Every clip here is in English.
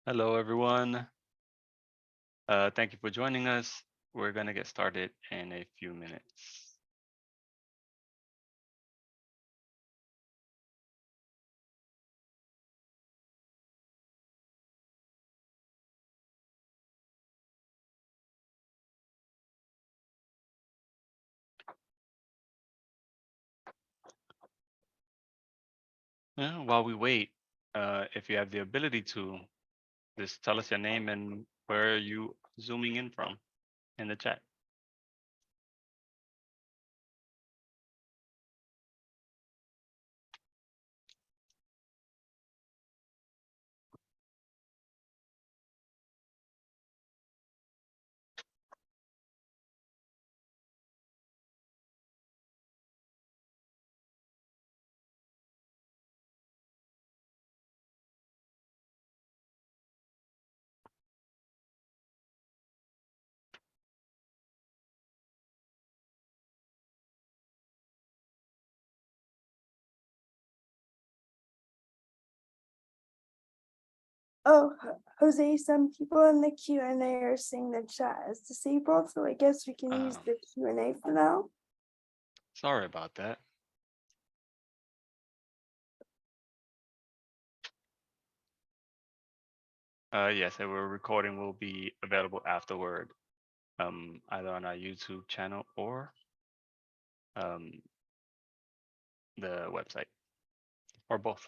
Hello, everyone. Thank you for joining us. We're going to get started in a few minutes. While we wait, if you have the ability to, just tell us your name and where you zooming in from in the chat. Oh, Jose, some people in the Q&A are saying the chat is disabled, so I guess we can use the Q&A for now. Sorry about that. Yes, our recording will be available afterward, either on our YouTube channel or um, the website, or both.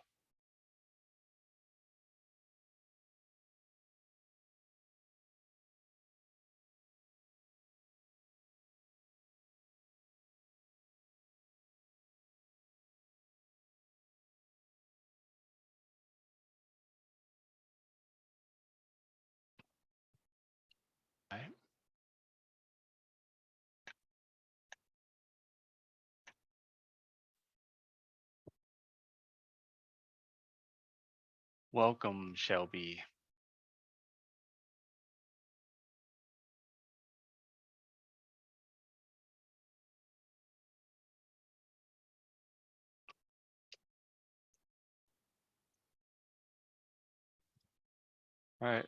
All right. Welcome, Shelby. All right.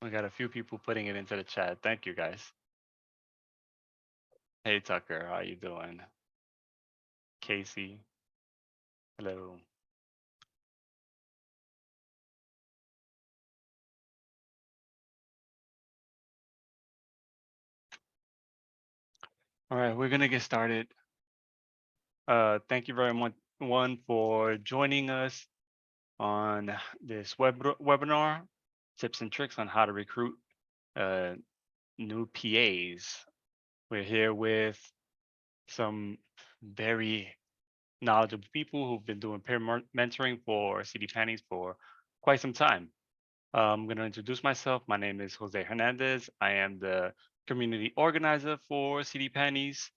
We got a few people putting it into the chat. Thank you, guys. Hey, Tucker, how you doing? Casey, hello. All right, we're gonna get started. Thank you very much, one, for joining us on this webinar, tips and tricks on how to recruit uh, new PAs. We're here with some very knowledgeable people who've been doing peer mentoring for CDPAANYS for quite some time. I'm going to introduce myself. My name is José Hernandez. I am the community organizer for CDPAANYS.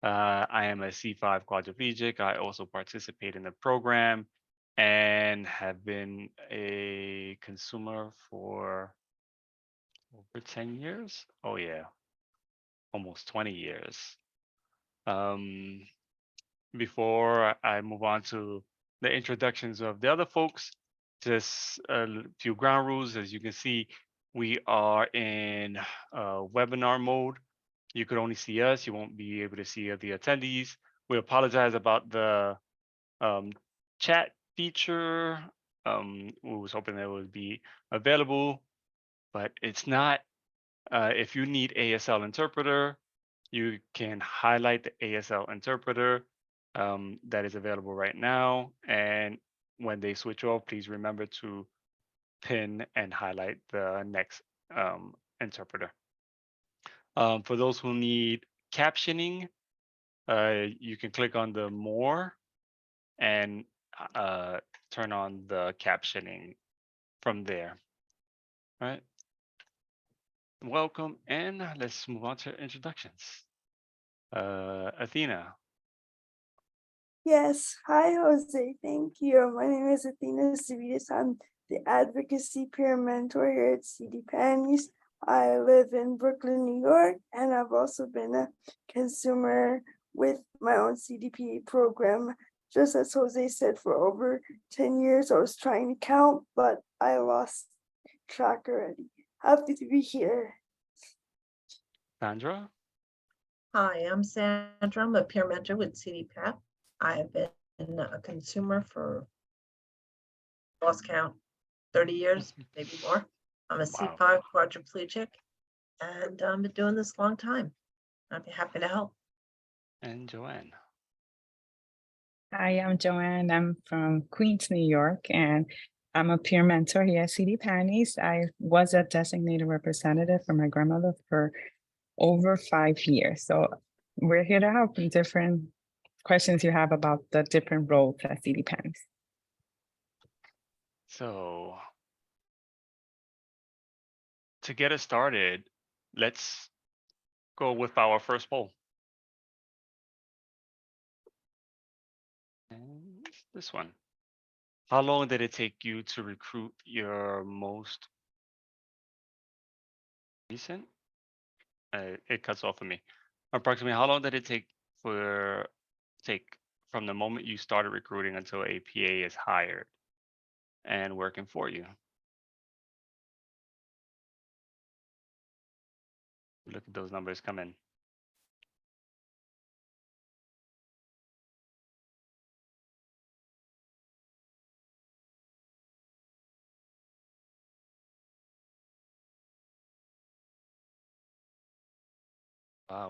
I am a C5 quadriplegic. I also participate in the program and have been a consumer for over 10 years. Oh, yeah, almost 20 years. Um, Before I move on to the introductions of the other folks, just a few ground rules. As you can see, we are in webinar mode. You could only see us. You won't be able to see the attendees. We apologize about the um, chat feature. We was hoping that it would be available, but it's not. If you need ASL interpreter, you can highlight the ASL interpreter that is available right now. And when they switch off, please remember to pin and highlight the next interpreter. For those who need captioning, you can click on the more and turn on the captioning from there. All right. Welcome, and let's move on to introductions. Athena. Yes, hi Jose, thank you. My name is Athena Savides. I'm the advocacy peer mentor here at CDPAANYS. I live in Brooklyn, New York, and I've also been a consumer with my own CDPA program. Just as Jose said, for over 10 years, I was trying to count, but I lost track already. Happy to be here. Sandra? Hi, I'm Sandra. I'm a peer mentor with CDPAP. I have been a consumer for, lost count, 30 years, maybe more. I'm a Wow. C5 quadriplegic, and I've been doing this a long time. I'd be happy to help. And Joanne? Hi, I'm Joanne. I'm from Queens, New York, and I'm a peer mentor here at CDPAANYS. I was a designated representative for my grandmother for over 5 years. So we're here to help in different questions you have about the different roles at CDPAANYS. So to get us started, let's go with our first poll. And this one. How long did it take you to recruit your most recent? It cuts off for me. Approximately how long did it take from the moment you started recruiting until a PA is hired and working for you? Look at those numbers come in.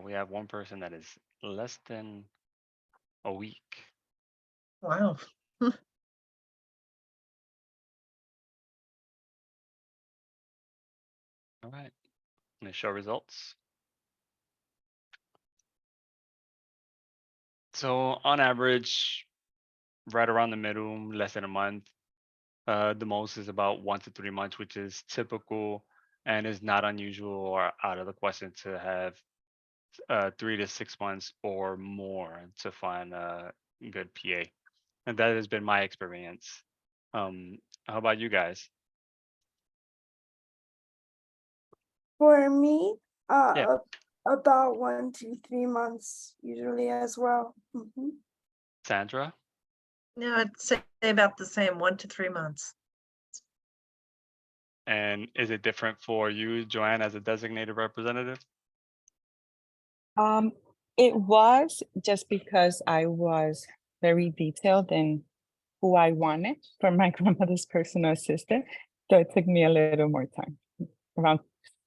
We have one person that is less than a week. Wow. All right, I'm gonna show results. So on average, right around the middle, less than a month. The most is about 1 to 3 months, which is typical and is not unusual or out of the question to have 3 to 6 months or more to find a good PA. And that has been my experience. How about you guys? For me, Yeah. about 1 to 3 months usually as well. Mhm. Sandra? Yeah, I'd say about the same, 1 to 3 months. And is it different for you, Joanne, as a designated representative? It was just because I was very detailed in who I wanted for my grandmother's personal assistant. So it took me a little more time, around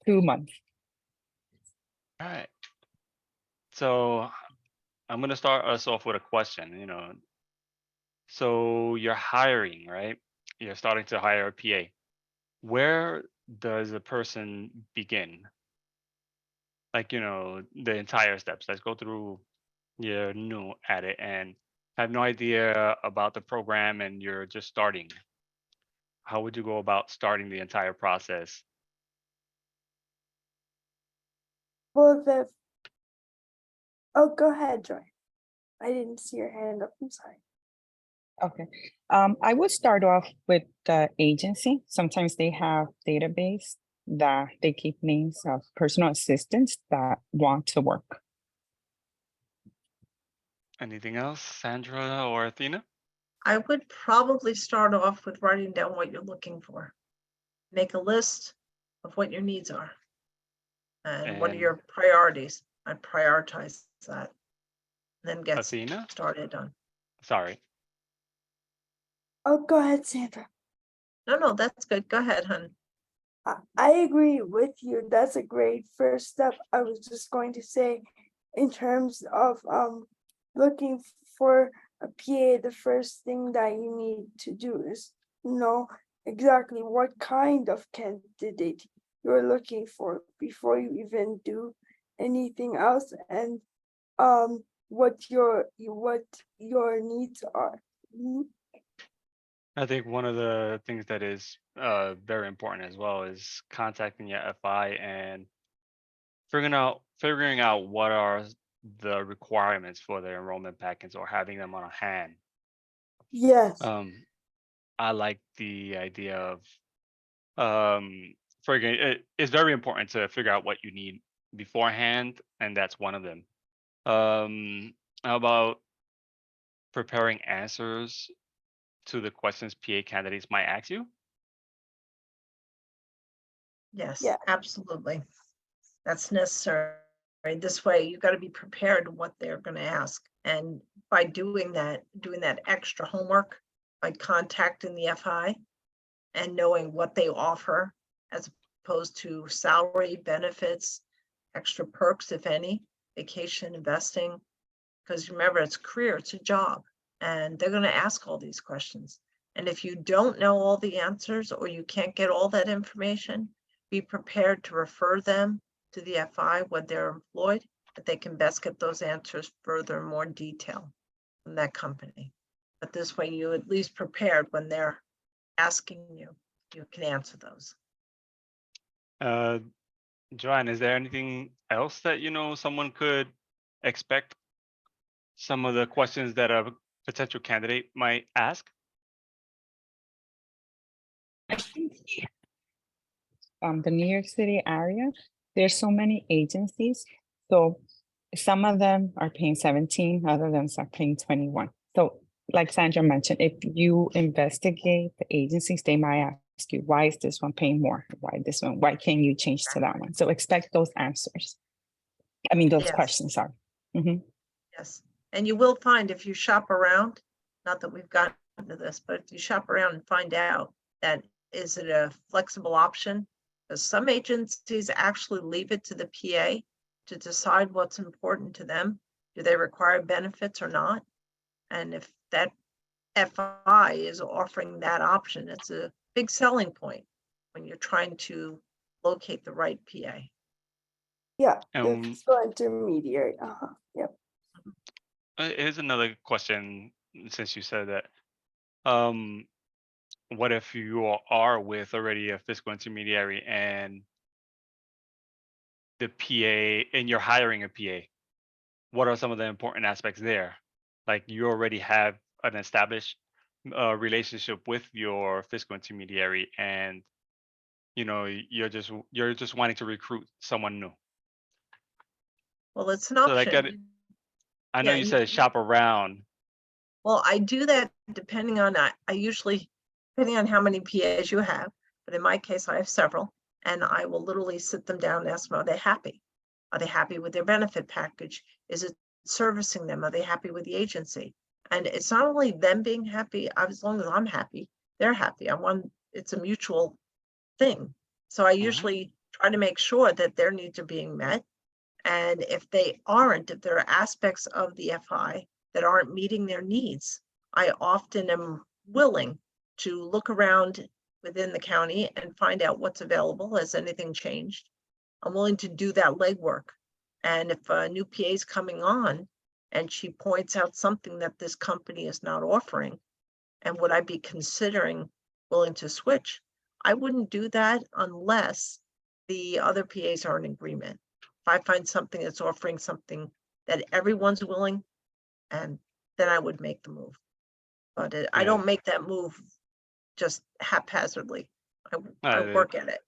2 months. All right. So I'm gonna start us off with a question, So you're hiring, right? You're starting to hire a PA. Where does a person begin? Like, the entire steps. Let's go through, you're new at it and have no idea about the program and you're just starting. How would you go about starting the entire process? Well, go ahead, Joy. I didn't see your hand up. I'm sorry. Okay. I would start off with the agency. Sometimes they have database that they keep names of personal assistants that want to work. Anything else, Sandra or Athena? I would probably start off with writing down what you're looking for. Make a list of what your needs are. And what are And your priorities? I'd prioritize that. Then get Athena? started on. Sorry. Oh, go ahead, Sandra. No, that's good. Go ahead, hon. I agree with you. That's a great first step. I was just going to say, in terms of looking for a PA, the first thing that you need to do is know exactly what kind of candidate you're looking for before you even do anything else, and what your needs are. Mhm. I think one of the things that is very important as well is contacting your FI and figuring out what are the requirements for the enrollment package or having them on hand. Yes. I like the idea of it's very important to figure out what you need beforehand, and that's one of them. How about preparing answers to the questions PA candidates might ask you? Yes, Yeah. absolutely. That's necessary. This way, you got to be prepared what they're going to ask. And by doing that extra homework, by contacting the FI and knowing what they offer as opposed to salary, benefits, extra perks, if any, vacation, investing. Because remember, it's a career, it's a job, and they're going to ask all these questions. And if you don't know all the answers or you can't get all that information, be prepared to refer them to the FI when they're employed, that they can best get those answers further in more detail from that company. But this way, you at least prepared when they're asking you, you can answer those. Joanne, is there anything else that someone could expect some of the questions that a potential candidate might ask? I think the New York City area, there's so many agencies. So some of them are paying 17, other ones are paying 21. So like Sandra mentioned, if you investigate the agencies, they might ask you, why is this one paying more? Why this one? Why can't you change to that one? So expect those answers. I mean, those Yes. questions, sorry. Mhm. Yes, and you will find if you shop around, not that we've gotten to this, but if you shop around and find out that is it a flexible option? Because some agencies actually leave it to the PA to decide what's important to them. Do they require benefits or not? And if that FI is offering that option, it's a big selling point when you're trying to locate the right PA. Yeah, the And fiscal intermediary. Yep. here's another question, since you said that. What if you are with already a fiscal intermediary and the PA, and you're hiring a PA? What are some of the important aspects there? Like, you already have an established relationship with your fiscal intermediary, and you're just wanting to recruit someone new. Well, it's an So like, option. I know Yeah, you and said shop around. Well, I do that depending on, I usually, depending on how many PAs you have, but in my case, I have several, and I will literally sit them down and ask them, are they happy? Are they happy with their benefit package? Is it servicing them? Are they happy with the agency? And it's not only them being happy, as long as I'm happy, they're happy. It's a mutual thing. So I Mhm. usually try to make sure that their needs are being met. And if they aren't, if there are aspects of the FI that aren't meeting their needs, I often am willing to look around within the county and find out what's available. Has anything changed? I'm willing to do that legwork. And if a new PA is coming on and she points out something that this company is not offering, and would I be considering willing to switch? I wouldn't do that unless the other PAs are in agreement. If I find something that's offering something that everyone's willing, and then I would make the move. But I Yeah. don't make that move just haphazardly. I Uh, work at it.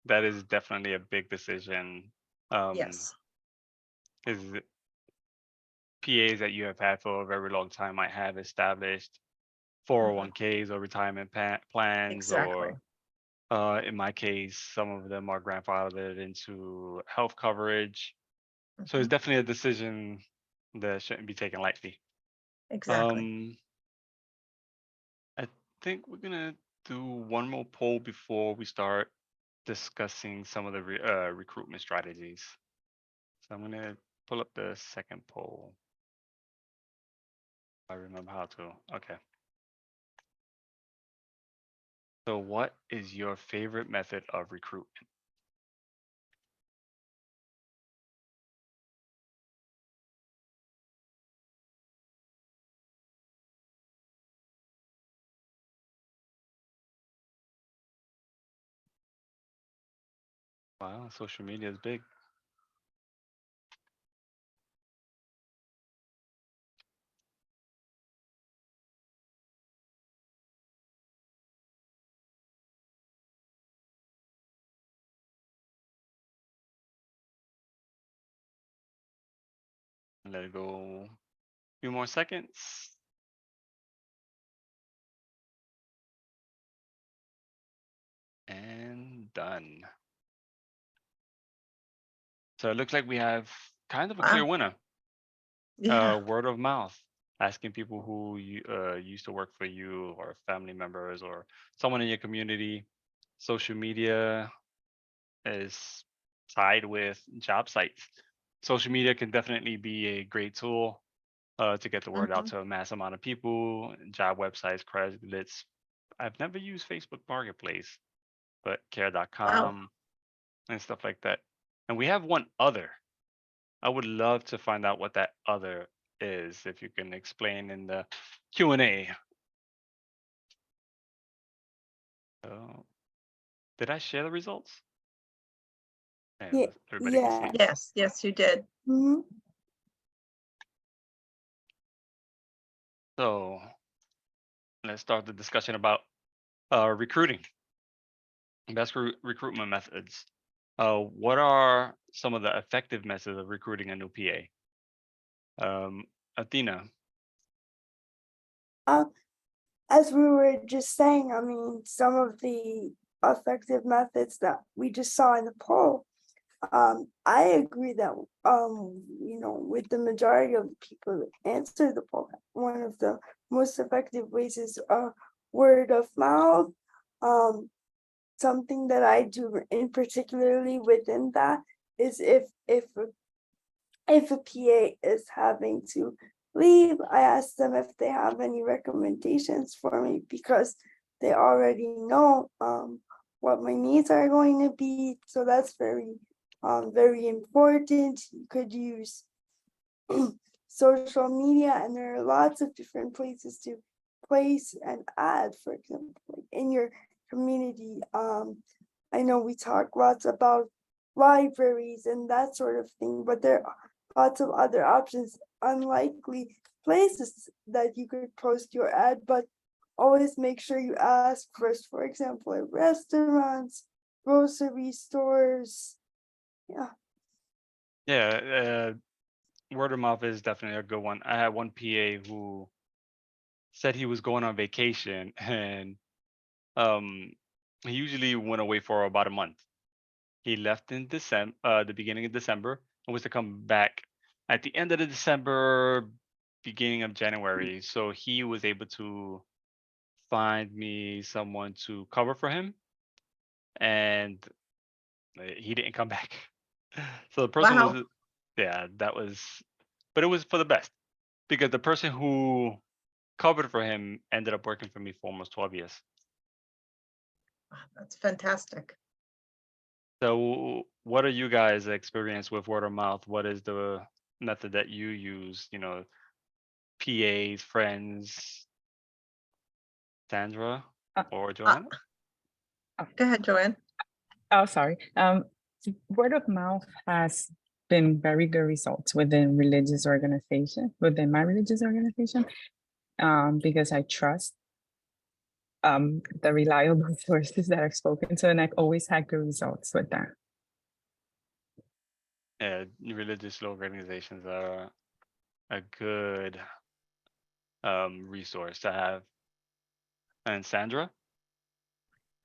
that is definitely a big decision. Yes. Is PAs that you have had for a very long time might have established 401ks or retirement plans, Exactly. or in my case, some of them are grandfathered into health coverage. So it's Mhm. definitely a decision that shouldn't be taken lightly. Exactly. I think we're gonna do one more poll before we start discussing some of the recruitment strategies. So I'm gonna pull up the second poll. I remember how to. Okay. So what is your favorite method of recruitment? Wow, social media is big. Let it go. few more seconds. And done. So it looks like we have kind of a clear Wow. winner. Yeah. Word of mouth, asking people who used to work for you or family members or someone in your community. Social media is tied with job sites. Social media can definitely be a great tool to get the word out Mhm. to a mass amount of people. Job websites, Craigslist. I've never used Facebook Marketplace, but Wow. care.com and stuff like that. And we have one other. I would love to find out what that other is, if you can explain in the Q&A. So, did I share the results? Yeah, Everybody can see. Yes, yes, you did. mhm. So let's start the discussion about recruiting, best recruitment methods. What are some of the effective methods of recruiting a new PA? Athena. As we were just saying, I mean, some of the effective methods that we just saw in the poll, I agree that, with the majority of the people that answered the poll, one of the most effective ways is word of mouth. Something that I do in particularly within that is if a PA is having to leave, I ask them if they have any recommendations for me because they already know what my needs are going to be. So that's very important. You could use social media, and there are lots of different places to place an ad, for example, like in your community. I know we talk lots about libraries and that sort of thing, but there are lots of other options, unlikely places that you could post your ad, but always make sure you ask first, for example, at restaurants, grocery stores. Yeah. Yeah, word of mouth is definitely a good one. I had one PA who said he was going on vacation, and um, he usually went away for about a month. He left in December, the beginning of December, and was to come back at the end of the December, beginning of January. So he was able to find me someone to cover for him, and he didn't come back. So the person Wow. was, yeah, that was, but it was for the best because the person who covered for him ended up working for me for almost 12 years. That's fantastic. So what are you guys' experience with word of mouth? What is the method that you use? PAs, friends, Sandra Uh, or Uh, Joanna? Go ahead, Joanne. Oh, sorry. Word of mouth has been very good results within my religious organization, because I trust the reliable sources that I've spoken to, and I've always had good results with that. Yeah, religious organizations are a good resource to have. And Sandra?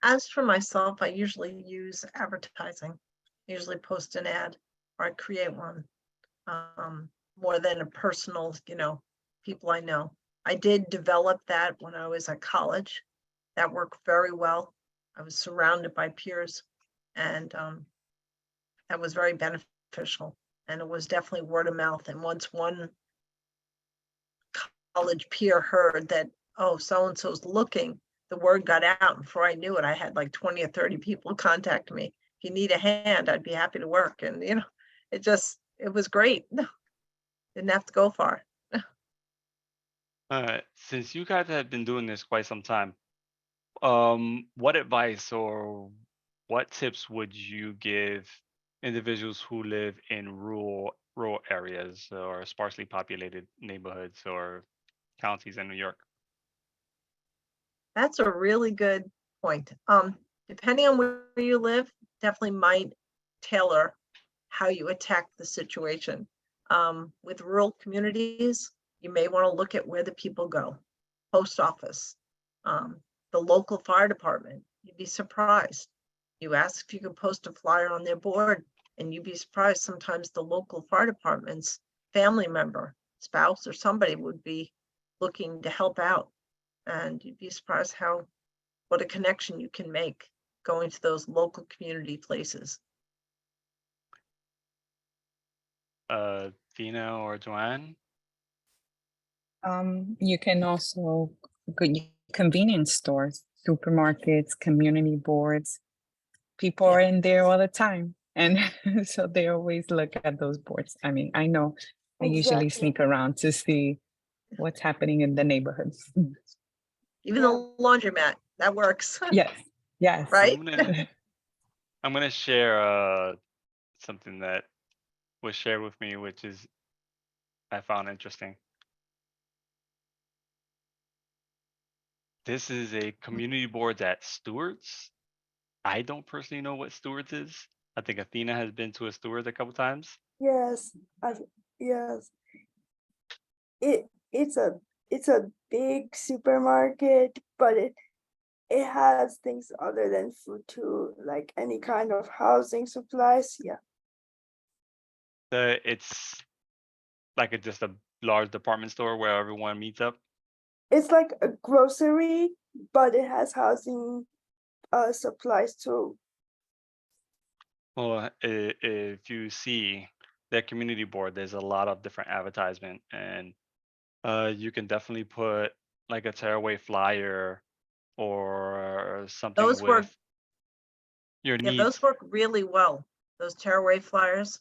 As for myself, I usually use advertising. I usually post an ad or I create one, more than a personal, people I know. I did develop that when I was at college. That worked very well. I was surrounded by peers, and that was very beneficial. And it was definitely word of mouth. And once one college peer heard that, oh, so-and-so's looking, the word got out. Before I knew it, I had like 20 or 30 people contact me. If you need a hand, I'd be happy to work. And, it was great. Didn't have to go far. Since you guys have been doing this quite some time, what advice or what tips would you give individuals who live in rural areas or sparsely populated neighborhoods or counties in New York? That's a really good point. Depending on where you live, definitely might tailor how you attack the situation. With rural communities, You may want to look at where the people go. Post office, the local fire department. You'd be surprised. You ask if you could post a flyer on their board, and you'd be surprised sometimes the local fire department's family member, spouse, or somebody would be looking to help out. And you'd be surprised what a connection you can make going to those local community places. Athena or Joanne? You can also convenience stores, supermarkets, community boards. People are in there all the time. And so they always look at those boards. I mean, I know I usually Exactly. sneak around to see what's happening in the neighborhoods. Even Yeah. the laundromat, that works. Yes, yes. Right? I'm gonna share something that was shared with me, which is I found interesting. This is a community board at Stewart's. I don't personally know what Stewart's is. I think Athena has been to a Stewart's a couple times. Yes, yes. It's a big supermarket, but it has things other than food too, like any kind of housing supplies. Yeah. It's like just a large department store where everyone meets up. It's like a grocery, but it has housing supplies too. Well, if you see their community board, there's a lot of different advertisement, and you can definitely put like a tearaway flyer or something Those work, with your yeah, needs. those work really well. Those tearaway flyers.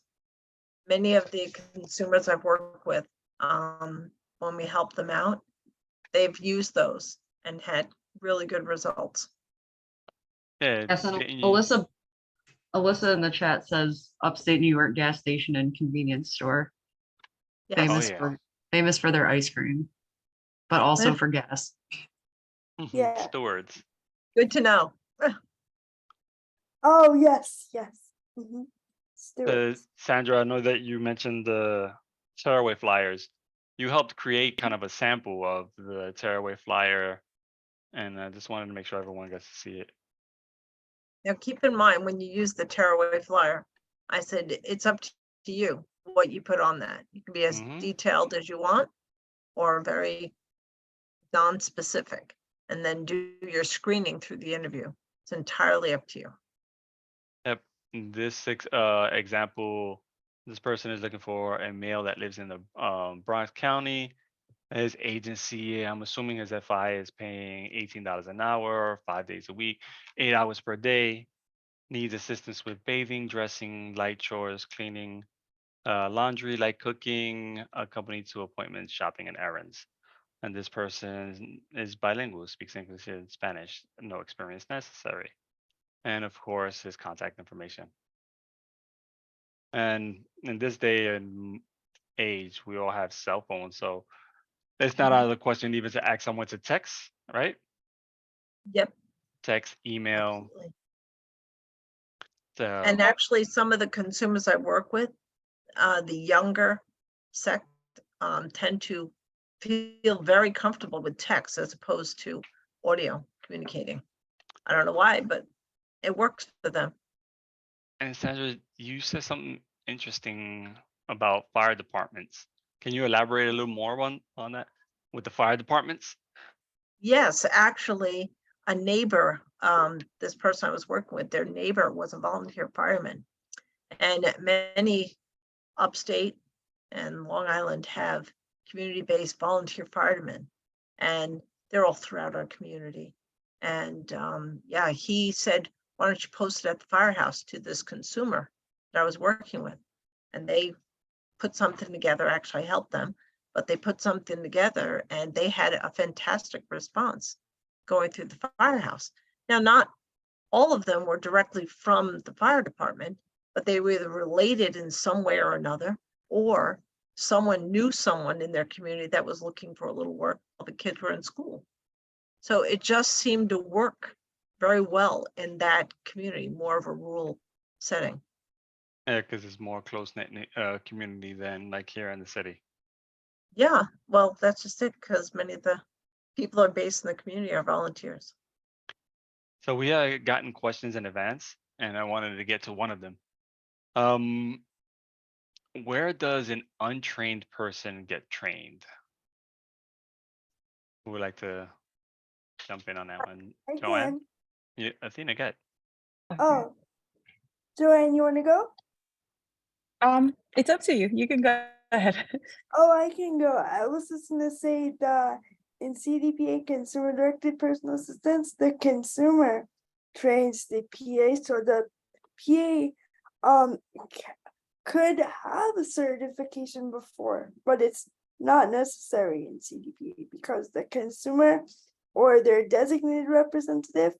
Many of the consumers I've worked with, when we help them out, they've used those and had really good results. Yeah, Yes, and getting you- Alyssa in the chat says upstate New York gas station and convenience store. Yes. Oh, Famous yeah. famous for their ice cream, but also Yeah. for gas. Yeah. Stewards. Good to know. Oh yes, yes. Stewart's. Sandra, I know that you mentioned the tearaway flyers. You helped create kind of a sample of the tearaway flyer, and I just wanted to make sure everyone gets to see it. Now, keep in mind, when you use the tearaway flyer, I said, it's up to you what you put on that. You can be as Mhm. detailed as you want or very non-specific, and then do your screening through the interview. It's entirely up to you. Yep. In this example, this person is looking for a male that lives in the Bronx County. His agency, I'm assuming his FI is paying $18 an hour, 5 days a week, 8 hours per day. Needs assistance with bathing, dressing, light chores, cleaning, laundry, light cooking, accompanied to appointments, shopping, and errands. And this person is bilingual, speaks English and Spanish, no experience necessary. And of course, his contact information. And in this day and age, we all have cell phones, so it's not out of the question even to ask someone to text, right? Yep. Text, email. Absolutely. So, And actually, some of the consumers I work with, the younger sect, tend to feel very comfortable with text as opposed to audio communicating. I don't know why, but it works for them. and Sandra, you said something interesting about fire departments. Can you elaborate a little more on that with the fire departments? Yes, actually, a neighbor, this person I was working with, their neighbor was a volunteer fireman. And many upstate and Long Island have community-based volunteer firemen, and they're all throughout our community. And yeah, he said, why don't you post it at the firehouse to this consumer that I was working with? And they put something together, actually helped them, but they put something together and they had a fantastic response going through the firehouse. Now, not all of them were directly from the fire department, but they were either related in some way or another, or someone knew someone in their community that was looking for a little work while the kids were in school. So it just seemed to work very well in that community, more of a rural setting. Yeah, because it's more close knit community than like here in the city. Yeah, well, that's just it, because many of the people are based in the community are volunteers. So we had gotten questions in advance, and I wanted to get to one of them. Um, where does an untrained person get trained? Who would like to jump in on that one? I Joanne? can. Yeah, Athena, go ahead. Okay. Oh, Joanne, you want to go? It's up to you. You can go ahead. Oh, I can go. I was just gonna say that in CDPA, consumer directed personal assistance, the consumer trains the PA, so the PA could have a certification before, but it's not necessary in CDPA because the consumer or their designated representative,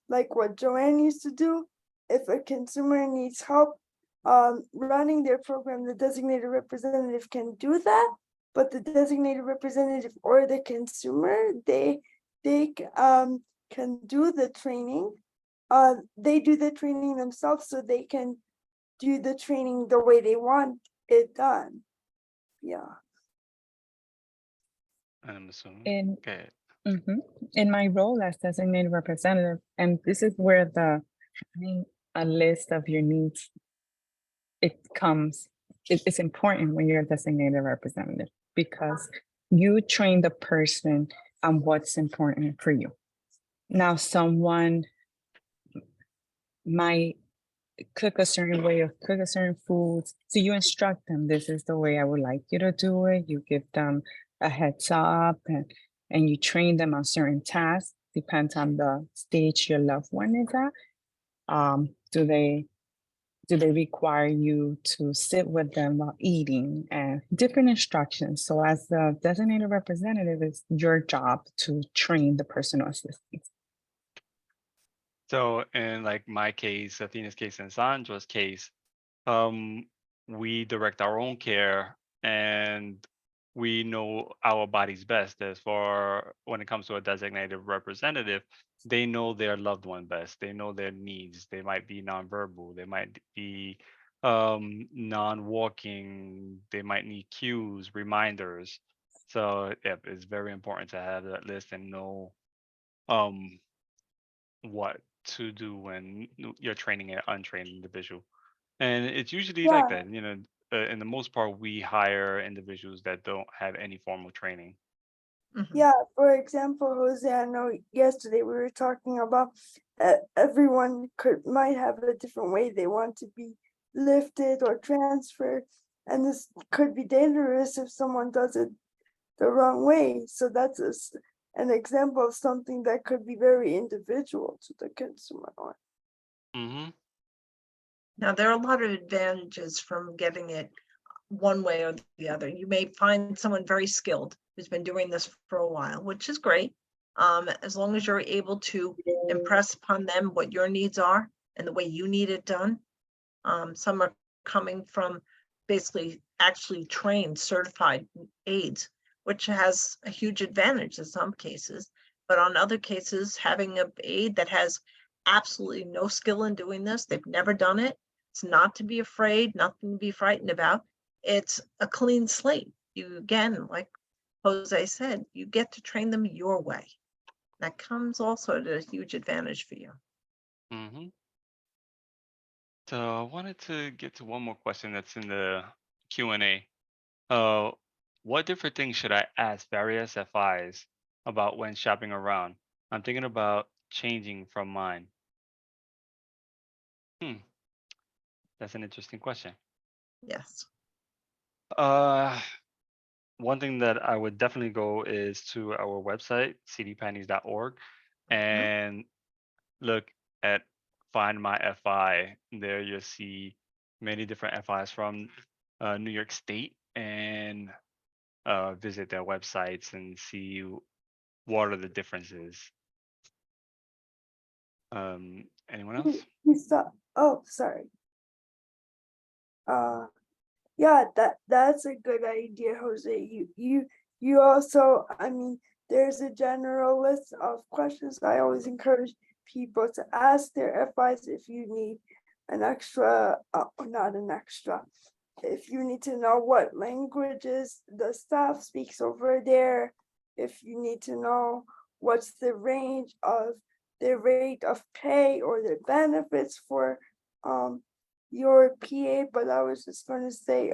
like what Joanne used to do, if a consumer needs help running their program, the designated representative can do that, but the designated representative or the consumer, they can do the training. They do the training themselves, so they can do the training the way they want it done. Yeah. I'm assuming. In Okay. in my role as designated representative, and this is where the having a list of your needs, it's important when you're a designated representative because you train the person on what's important for you. Now, someone might cook a certain way or cook a certain foods. So you instruct them, this is the way I would like you to do it. You give them a heads up and you train them on certain tasks, depends on the stage your loved one is at. Do they require you to sit with them while eating and different instructions? So as the designated representative, it's your job to train the personal assistant. So in like my case, Athena's case, and Sandra's case, we direct our own care and we know our bodies best. As far when it comes to a designated representative, they know their loved one best. They know their needs. They might be nonverbal. They might be non-walking. They might need cues, reminders. So yep, it's very important to have that list and know um what to do when you're training an untrained individual. And it's usually like Yeah. that, in the most part, we hire individuals that don't have any formal training. Mhm. Yeah, for example, Jose, I know yesterday we were talking about everyone might have a different way they want to be lifted or transferred, and this could be dangerous if someone does it the wrong way. So that's an example of something that could be very individual to the consumer. Mm-hmm. Now, there are a lot of advantages from getting it one way or the other. You may find someone very skilled who's been doing this for a while, which is great. As long as you're able to impress upon them what your needs are and the way you need it done. Some are coming from basically actually trained, certified aides, which has a huge advantage in some cases. But on other cases, having an aide that has absolutely no skill in doing this, they've never done it. It's not to be afraid, nothing to be frightened about. It's a clean slate. You, again, like Jose said, you get to train them your way. That comes also at a huge advantage for you. Mm-hmm. So I wanted to get to one more question that's in the Q&A. What different things should I ask various FIs about when shopping around? I'm thinking about changing from mine. That's an interesting question. Yes. One thing that I would definitely go is to our website, cdpaanys.org, and look at Find My FI. There you'll see many different FIs from New York State and visit their websites and see what are the differences. Anyone else? Oh, sorry. Yeah, that's a good idea, Jose. You also, I mean, there's a general list of questions. I always encourage people to ask their FIs if you need an extra, not an extra, if you need to know what languages the staff speaks over there, if you need to know what's the range of the rate of pay or the benefits for your PA. But I was just going to say,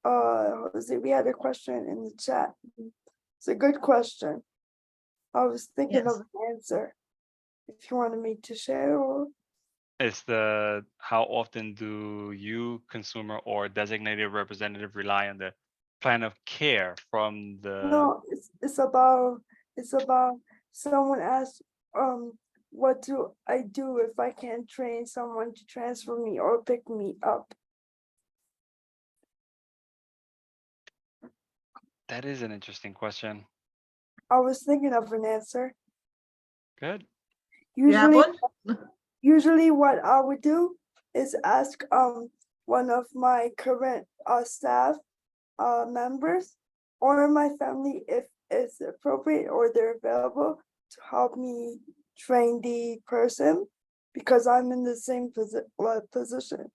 Jose, we had a question in the chat. It's a good question. I was thinking Yes. of an answer. If you wanted me to share, or It's the how often do you, consumer or designated representative, rely on the plan of care from the no, it's about someone asked, what do I do if I can't train someone to transfer me or pick me up? That is an interesting question. I was thinking of an answer. Good. You have Usually, one? usually what I would do is ask one of my current staff members or my family if it's appropriate or they're available to help me train the person, because I'm in the same position.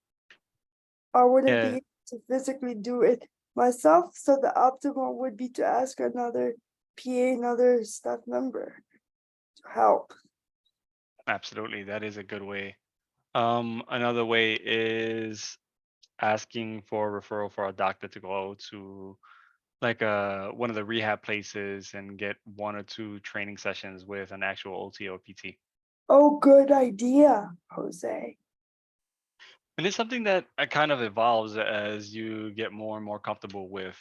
I wouldn't Yeah, be able to physically do it myself, so the optimal would be to ask another PA, another staff member to help. absolutely. That is a good way. Another way is asking for a referral for a doctor to go to like one of the rehab places and get 1 or 2 training sessions with an actual OT or PT. Oh, good idea, Jose. And it's something that kind of evolves as you get more and more comfortable with,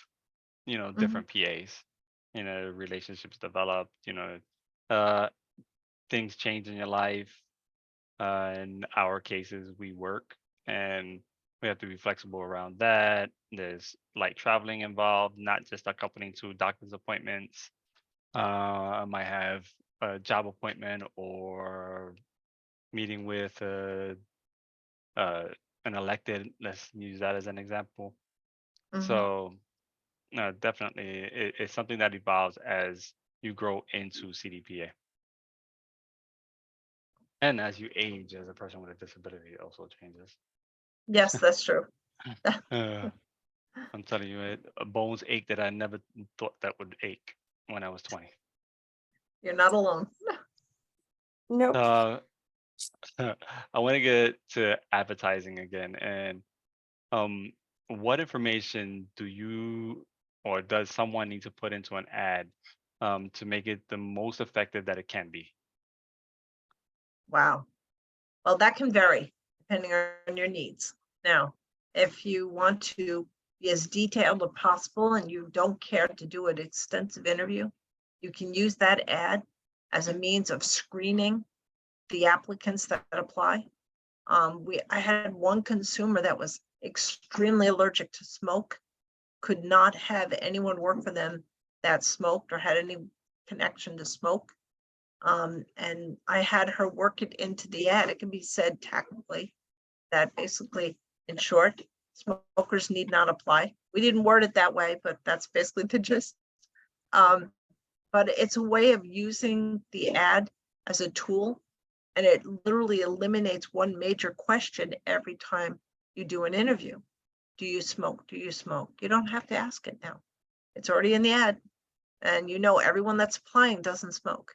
different PAs. Relationships develop, uh, things change in your life. In our cases, we work and we have to be flexible around that. There's like traveling involved, not just accompanying to doctor's appointments. I might have a job appointment or meeting with an elected. Let's use that as an example. Mhm. So, no, definitely, it's something that evolves as you grow into CDPA. And as you age as a person with a disability, it also changes. Yes, that's true. Uh, I'm telling you, bones ache that I never thought that would ache when I was 20. You're not alone. Nope. I want to get to advertising again. And what information do you or does someone need to put into an ad to make it the most effective that it can be? Wow. Well, that can vary depending on your needs. Now, if you want to be as detailed as possible and you don't care to do an extensive interview, you can use that ad as a means of screening the applicants that apply. I had one consumer that was extremely allergic to smoke, could not have anyone work for them that smoked or had any connection to smoke. And I had her work it into the ad. It can be said technically that basically, in short, smokers need not apply. We didn't word it that way, but that's basically the gist. But it's a way of using the ad as a tool, and it literally eliminates one major question every time you do an interview. Do you smoke? Do you smoke? You don't have to ask it now. It's already in the ad, and everyone that's applying doesn't smoke.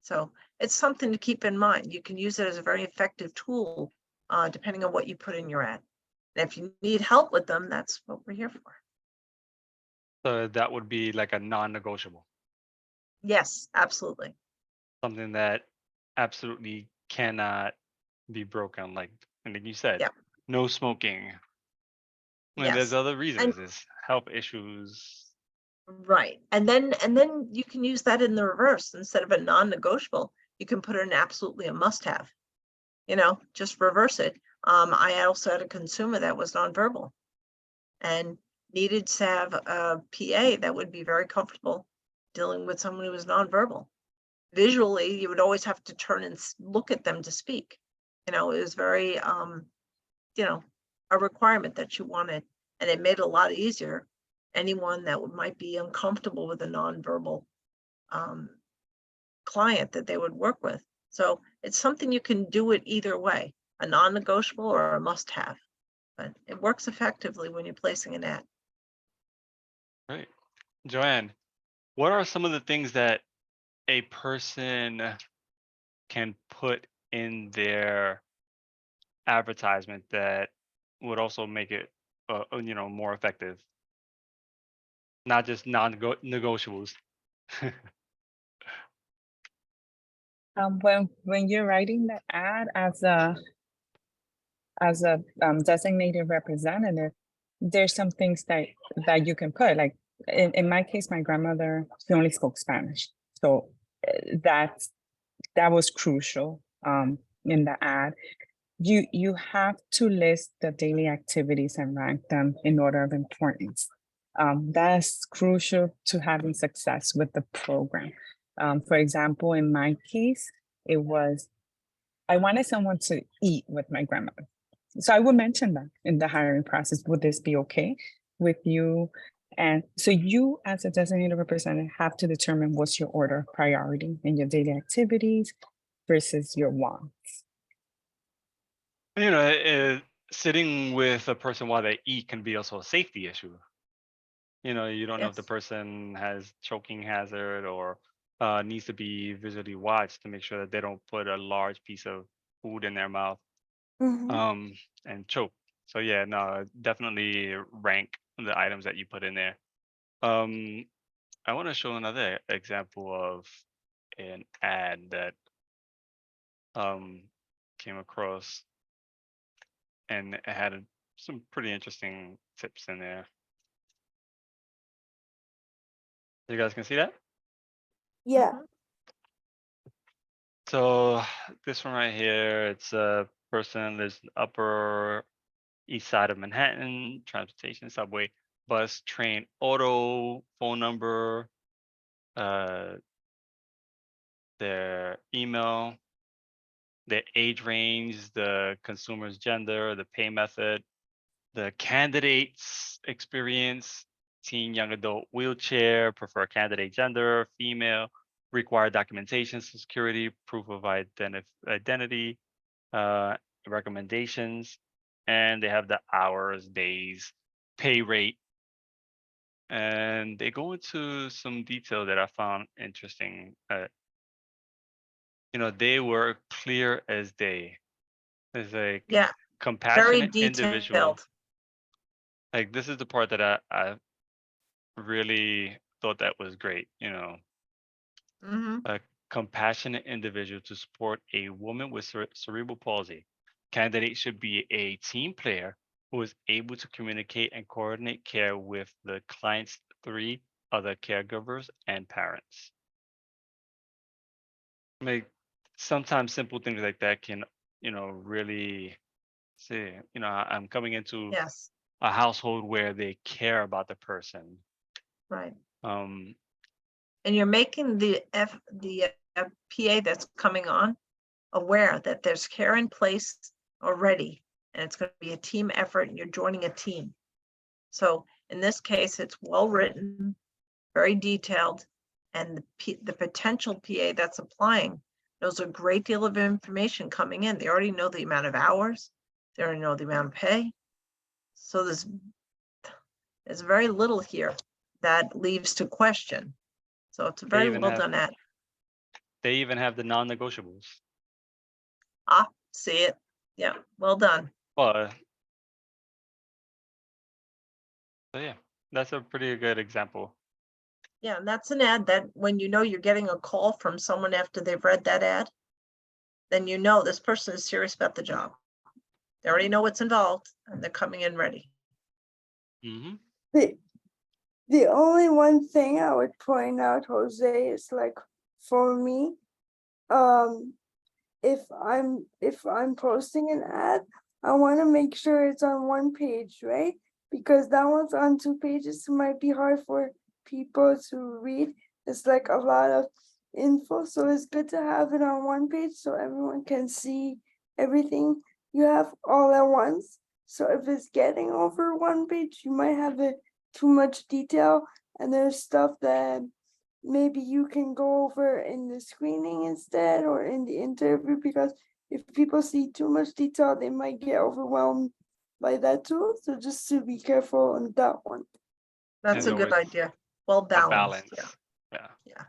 So it's something to keep in mind. You can use it as a very effective tool, depending on what you put in your ad. And if you need help with them, that's what we're here for. So that would be like a non-negotiable, Yes, absolutely. something that absolutely cannot be broken. Like you said, Yeah. no smoking. And there's Yes. other And reasons. There's health issues. right. And then you can use that in the reverse. Instead of a non-negotiable, you can put an absolutely a must-have. Just reverse it. I also had a consumer that was nonverbal and needed to have a PA that would be very comfortable dealing with someone who was nonverbal. Visually, you would always have to turn and look at them to speak. It was very, a requirement that you wanted, and it made it a lot easier. Anyone that might be uncomfortable with a nonverbal client that they would work with. So it's something you can do it either way, a non-negotiable or a must-have. But it works effectively when you're placing an ad. Right. Joanne, what are some of the things that a person can put in their advertisement that would also make it, more effective? Not just non-negotiables. When you're writing the ad as a designated representative, there's some things that you can put. Like in my case, my grandmother, she only spoke Spanish, so that was crucial in the ad. You have to list the daily activities and rank them in order of importance. That's crucial to having success with the program. For example, in my case, it was, I wanted someone to eat with my grandmother. So I would mention that in the hiring process. Would this be okay with you? And so you, as a designated representative, have to determine what's your order of priority in your daily activities versus your wants. Sitting with a person while they eat can be also a safety issue. You don't know if the Yes. person has choking hazard or needs to be visually watched to make sure that they don't put a large piece of food in their mouth Mhm. and choke. So yeah, no, definitely rank the items that you put in there. I want to show another example of an ad that came across, and it had some pretty interesting tips in there. You guys can see that? Yeah. Mhm. So this one right here, it's a person lives in Upper East Side of Manhattan, transportation, subway, bus, train, auto, phone number, their email, their age range, the consumer's gender, the pay method, the candidate's experience, teen, young adult, wheelchair, preferred candidate gender, female, required documentation, Social security, proof of identity, uh, recommendations, and they have the hours, days, pay rate, and they go into some detail that I found interesting. They were clear as day. There's a Yeah, very compassionate individual. detailed. Like this is the part that I really thought that was great. Mhm. A compassionate individual to support a woman with cerebral palsy. Candidate should be a team player who is able to communicate and coordinate care with the client's 3 other caregivers and parents. Like sometimes simple things like that can, really say, I'm coming into Yes, a household where they care about the person. right. Um, And you're making the PA that's coming on aware that there's care in place already, and it's going to be a team effort, and you're joining a team. So in this case, it's well written, very detailed, and the potential PA that's applying knows a great deal of information coming in. They already know the amount of hours, they already know the amount of pay. So there's very little here that leaves to question. So it's a they very even well have done ad. they even have the non-negotiables. Ah, see it. Yeah, well done. Well, so yeah, that's a pretty good example. Yeah, and that's an ad that when you know you're getting a call from someone after they've read that ad, then you know this person is serious about the job. They already know what's involved and they're coming in ready. Hmm. The only one thing I would point out, Jose, is like for me, if I'm posting an ad, I want to make sure it's on one page, right? Because that one's on 2 pages, it might be hard for people to read. It's like a lot of info, so it's good to have it on one page so everyone can see everything you have all at once. So if it's getting over one page, you might have it too much detail, and there's stuff that maybe you can go over in the screening instead or in the interview, because if people see too much detail, they might get overwhelmed by that tool. So just to be careful on that one. That's And a good always idea. Well a balanced, balance. yeah. Yeah.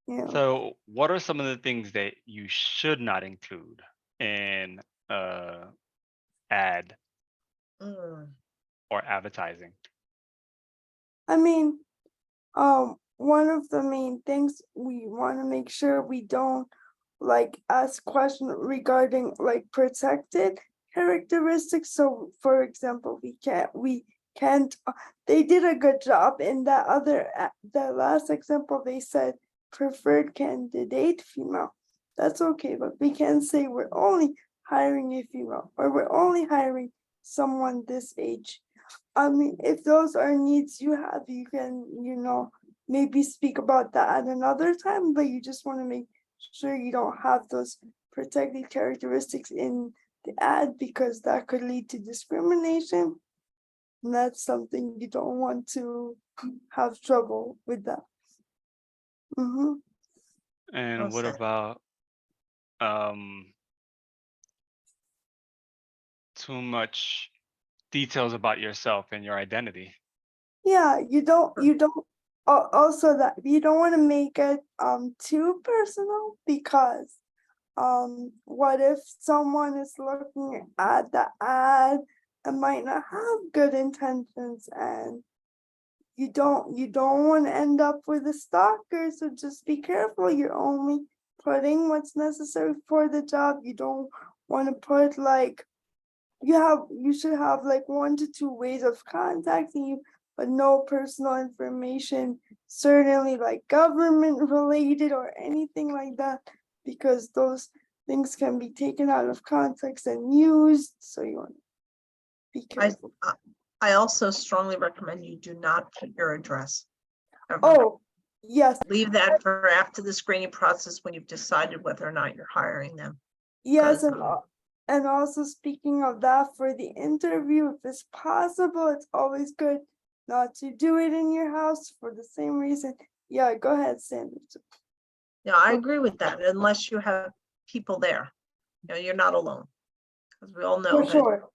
Yeah. So what are some of the things that you should not include in ad Mm. or advertising? I mean, one of the main things we want to make sure we don't like ask questions regarding like protected characteristics. So for example, we can't they did a good job in that the last example. They said preferred candidate female. That's okay, but we can't say we're only hiring a female or we're only hiring someone this age. I mean, if those are needs you have, you can, maybe speak about that at another time, but you just want to make sure you don't have those protected characteristics in the ad because that could lead to discrimination. And that's something you don't want to have trouble with that. And Well what said. about too much details about yourself and your identity? Yeah, you don't, also that you don't want to make it too personal because what if someone is looking at the ad and might not have good intentions, and you don't want to end up with a stalker. So just be careful. You're only putting what's necessary for the job. You don't want to put like you should have like 1 to 2 ways of contacting you, but no personal information, certainly like government related or anything like that, because those things can be taken out of context and used. So you want to be careful. I also strongly recommend you do not put your address. ever. Oh, yes, Leave that for after the screening process when you've decided whether or not you're hiring them. yes, Because, and also speaking of that, for the interview, if it's possible, it's always good not to do it in your house for the same reason. Yeah, go ahead, Sandra. Yeah, I agree with that, unless you have people there. You're not alone. Because we all know For that, sure.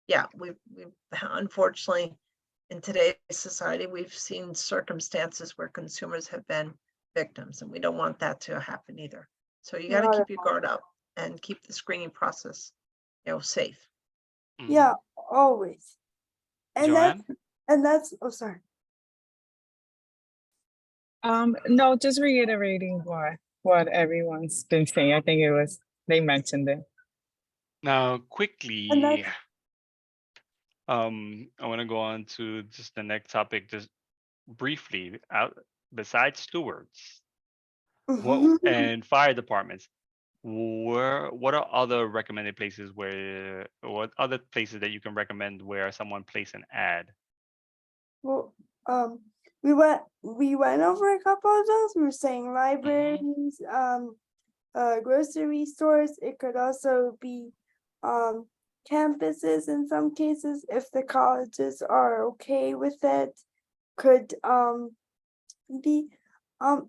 yeah, we've unfortunately, in today's society, we've seen circumstances where consumers have been victims, and we don't want that to happen either. So you got to Not keep at your all. guard up and keep the screening process, safe. Yeah, always. And Joanne? that's, oh, sorry. No, just reiterating what everyone's been saying. I think they mentioned it. Now, And quickly, that's, I want to go on to just the next topic, just briefly. Besides stewards, and fire departments, what are other recommended places what other places that you can recommend where someone place an ad? well, we went over a couple of those. We were saying libraries, grocery stores. It could also be campuses in some cases if the colleges are okay with it. Could be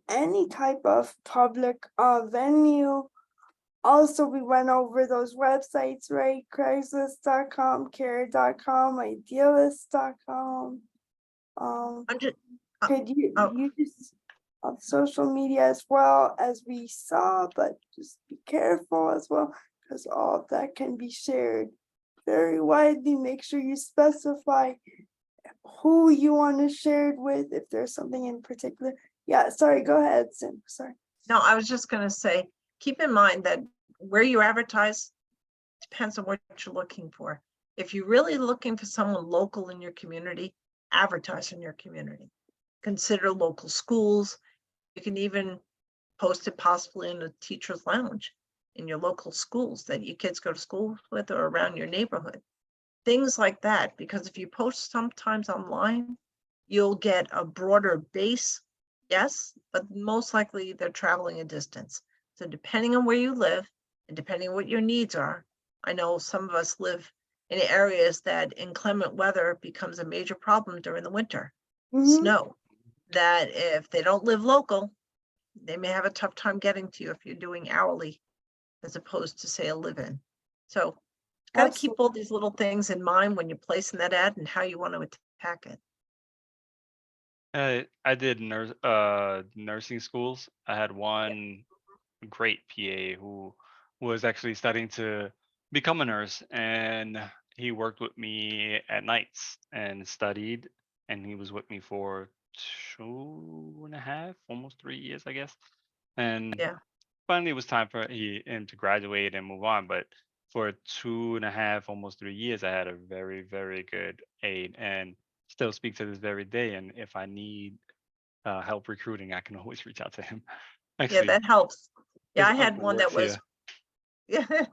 any type of public venue. Also, we went over those websites, right? Craigslist.com, care.com, idealist.com. I'm just, Could you oh. use on social media as well, as we saw, but just be careful as well, because all of that can be shared very widely. Make sure you specify who you want to share it with, if there's something in particular. Yeah, sorry, go ahead, Sim, sorry. No, I was just going to say, keep in mind that where you advertise depends on what you're looking for. If you're really looking for someone local in your community, advertise in your community. Consider local schools. You can even post it possibly in a teacher's lounge in your local schools that your kids go to school with or around your neighborhood. Things like that, because if you post sometimes online, you'll get a broader base. Yes, but most likely they're traveling a distance. So depending on where you live and depending on what your needs are, I know some of us live in areas that inclement weather becomes a major problem during the winter. Snow, that if they don't live local, they may have a tough time getting to you if you're doing hourly as opposed to say a live-in. So Got to keep all these little things in mind when you're placing that ad and how you want to attack it. I did nursing schools. I had one great PA who was actually studying to become a nurse, and he worked with me at nights and studied, and he was with me for 2.5, almost 3 years, I guess. And Yeah. finally, it was time for him to graduate and move on. But for 2.5, almost 3 years, I had a very, very good aide, and still speak to this very day. And if I need help recruiting, I can always reach out to him. Yeah, Actually, that helps. Yeah, his I had uncle one that works was, here. yeah,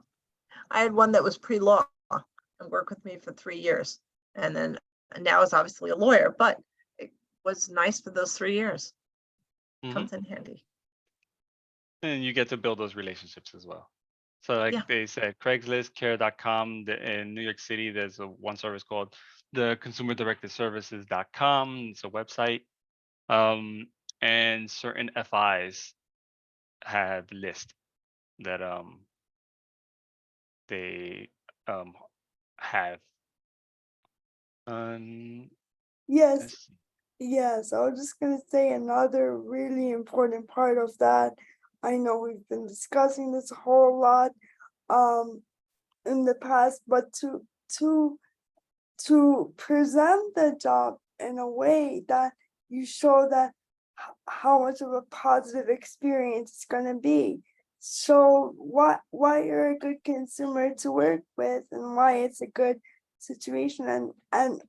I had one that was pre-law and worked with me for 3 years. And then now is obviously a lawyer, but it was nice for those 3 years. Mhm. Comes in handy. And you get to build those relationships as well. So like Yeah. they said, Craigslist, care.com, in New York City, there's one service called the Consumer Directed Services.com. It's a website. And certain FIs have lists that they have. Yes, Let's see. yes, I was just gonna say another really important part of that. I know we've been discussing this a whole lot in the past, but to present the job in a way that you show that how much of a positive experience it's gonna be. So why you're a good consumer to work with and why it's a good situation and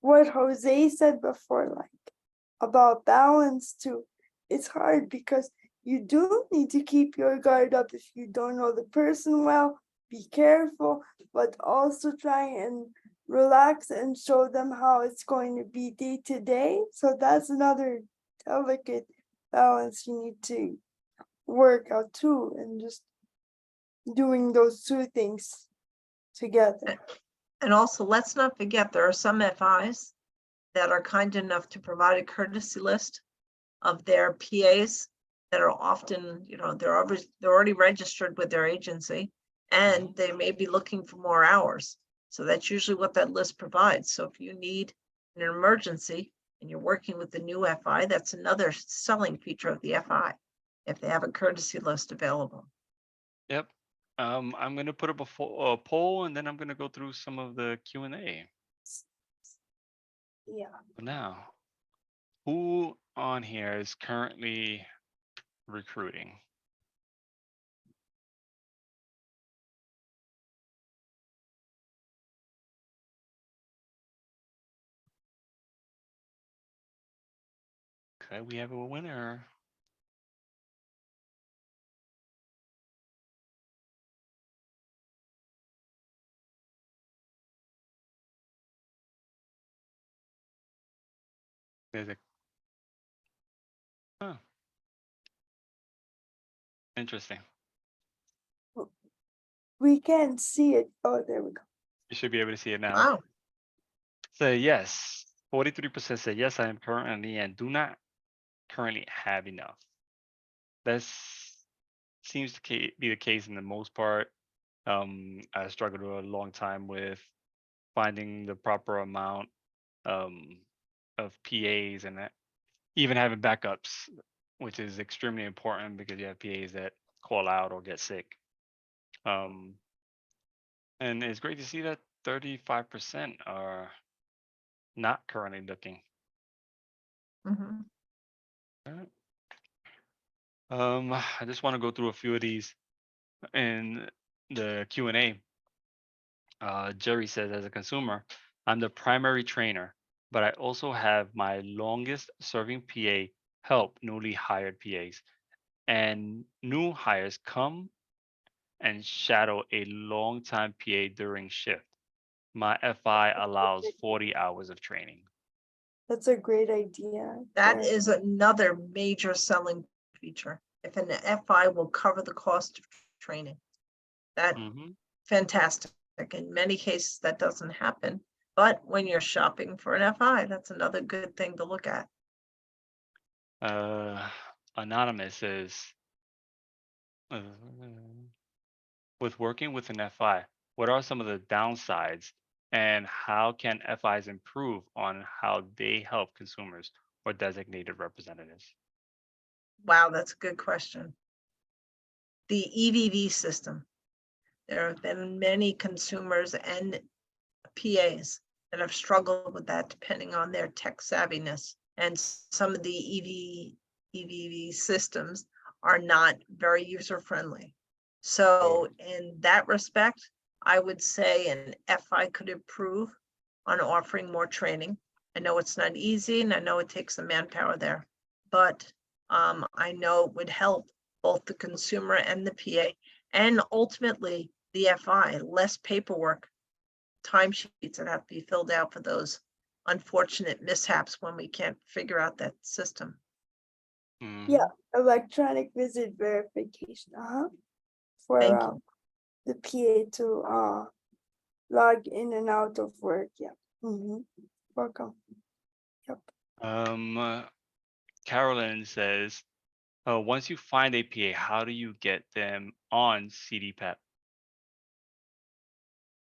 what Jose said before, like about balance too. It's hard because you do need to keep your guard up if you don't know the person well, be careful, but also try and relax and show them how it's going to be day to day. So that's another delicate balance you need to work out too, and just doing those two things together. And also, let's not forget, there are some FIs that are kind enough to provide a courtesy list of their PAs that are often, they're already registered with their agency and they may be looking for more hours. So that's usually what that list provides. So if you need an emergency and you're working with the new FI, that's another selling feature of the FI, if they have a courtesy list available. Yep. I'm gonna put up a poll, and then I'm gonna go through some of the Q&A. Yeah. Now, who on here is currently recruiting? Okay, we have a winner. There's a interesting. We can't see it. Oh, there we go. You should be able to see it now. Wow. So yes, 43% said yes, I am currently and do not currently have enough. That seems to be the case in the most part. I struggled a long time with finding the proper amount of PAs and even having backups, which is extremely important because you have PAs that call out or get sick. And it's great to see that 35% are not currently looking. Mhm. Alright. I just want to go through a few of these in the Q&A. Jerry says, as a consumer, I'm the primary trainer, but I also have my longest serving PA help newly hired PAs. And new hires come and shadow a long-time PA during shift. My FI allows 40 hours of training. That's a great idea. That Or- is another major selling feature. If an FI will cover the cost of training, that Mhm. fantastic. In many cases, that doesn't happen. But when you're shopping for an FI, that's another good thing to look at. Anonymous is with working with an FI, what are some of the downsides, and how can FIs improve on how they help consumers or designated representatives? Wow, that's a good question. The EVV system. There have been many consumers and PAs that have struggled with that depending on their tech savviness. And some of the EVV systems are not very user-friendly. So in that respect, I would say an FI could improve on offering more training. I know it's not easy and I know it takes some manpower there, but I know it would help both the consumer and the PA, and ultimately the FI, less paperwork, timesheets that have to be filled out for those unfortunate mishaps when we can't figure out that system. Yeah, electronic visit verification, for Thank you. the PA to log in and out of work, yeah. Welcome. Yep. Carolyn says, once you find a PA, how do you get them on CDPAP?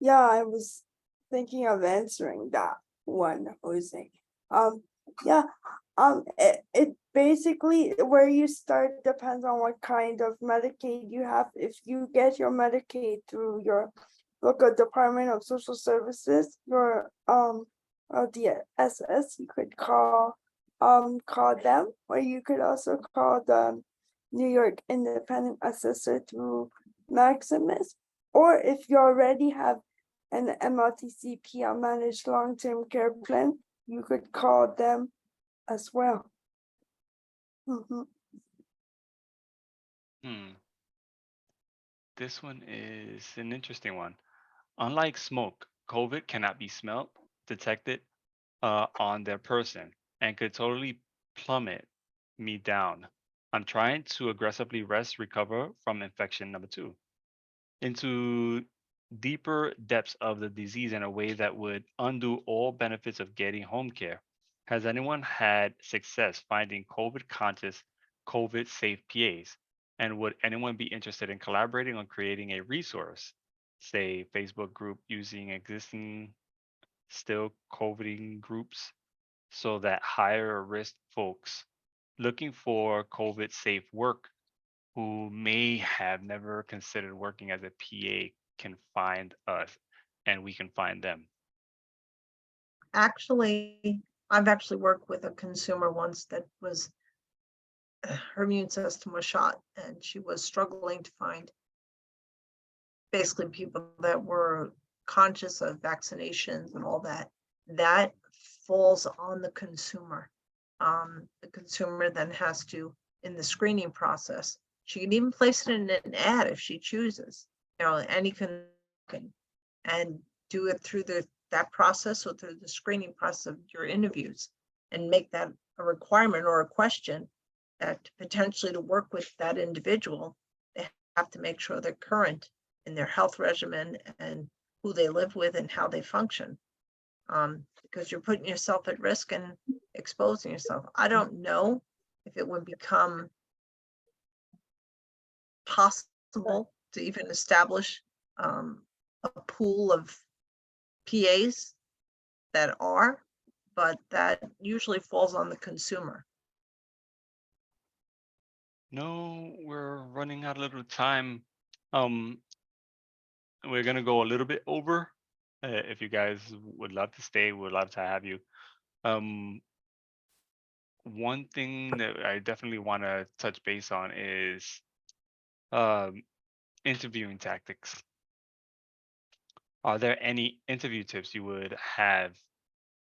Yeah, I was thinking of answering that one, Jose. Yeah, it basically where you start depends on what kind of Medicaid you have. If you get your Medicaid through your local Department of Social Services, your DSS, you could call them, or you could also call the New York Independent Assessor through Maximus, or if you already have an MLTC PL managed long-term care plan, you could call them as well. This one is an interesting one. Unlike smoke, COVID cannot be smelt, detected on their person, and could totally plummet me down. I'm trying to aggressively recover from infection number 2 into deeper depths of the disease in a way that would undo all benefits of getting home care. Has anyone had success finding COVID conscious, COVID safe PAs? And would anyone be interested in collaborating on creating a resource, say Facebook group using existing still COVIDing groups, so that higher risk folks looking for COVID safe work who may have never considered working as a PA can find us and we can find them? Actually, I've actually worked with a consumer once that was, her immune system was shot and she was struggling to find basically people that were conscious of vaccinations and all that. That falls on the consumer. The consumer then has to, in the screening process, she can even place it in an ad if she chooses, any can, and do it through that process or through the screening process of your interviews, and make that a requirement or a question that potentially to work with that individual, they have to make sure they're current in their health regimen and who they live with and how they function. Because you're putting yourself at risk and exposing yourself. I don't know if it would become possible to even establish a pool of PAs that are, but that usually falls on the consumer. No, we're running out of little time. We're gonna go a little bit over. If you guys would love to stay, we'd love to have you. One thing that I definitely want to touch base on is interviewing tactics. Are there any interview tips you would have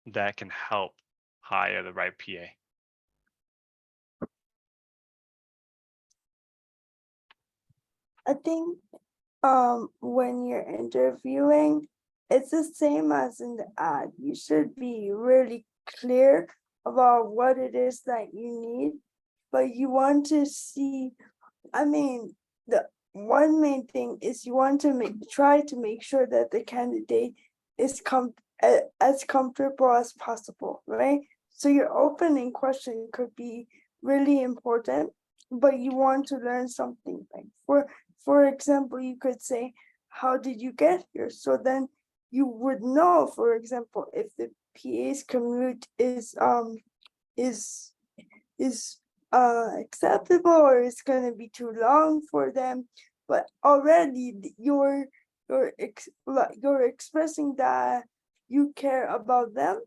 that can help hire the right PA? I think when you're interviewing, it's the same as in the ad. You should be really clear about what it is that you need, but you want to see, the one main thing is you want to try to make sure that the candidate is as comfortable as possible, right? So your opening question could be really important, but you want to learn something. Like for example, you could say, how did you get here? So then you would know, for example, if the PA's commute is acceptable or it's gonna be too long for them. But already you're expressing that you care about them,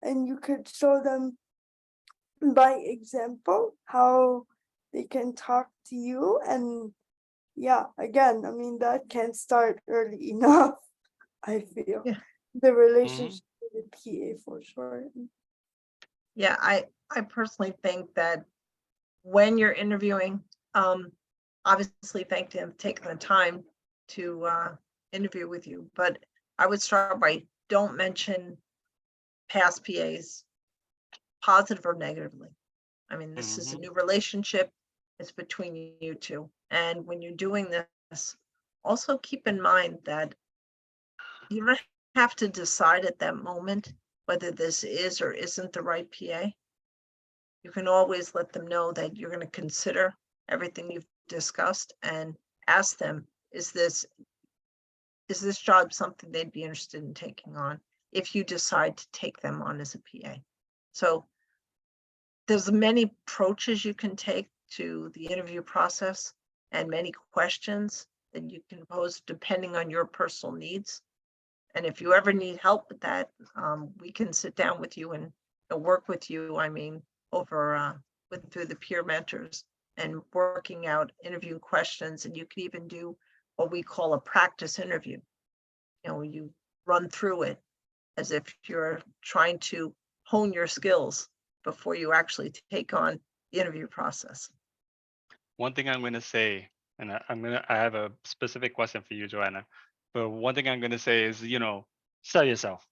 and you could show them by example how they can talk to you. And yeah, again, I mean, that can start early enough. I feel Yeah. the relationship with the PA for sure. Yeah, I personally think that when you're interviewing, obviously thank them for taking the time to interview with you, but I would start by don't mention past PAs, positive or negatively. I mean, this is a new relationship. It's between you two. And when you're doing this, also keep in mind that you don't have to decide at that moment whether this is or isn't the right PA. You can always let them know that you're going to consider everything you've discussed and ask them, is this job something they'd be interested in taking on if you decide to take them on as a PA? So there's many approaches you can take to the interview process and many questions that you can pose depending on your personal needs. And if you ever need help with that, we can sit down with you and work with you. I mean, over through the peer mentors and working out interview questions. And you can even do what we call a practice interview. You know, you run through it as if you're trying to hone your skills before you actually take on the interview process. One thing I'm going to say, and I have a specific question for you, Joanna, but one thing I'm going to say is, sell yourself.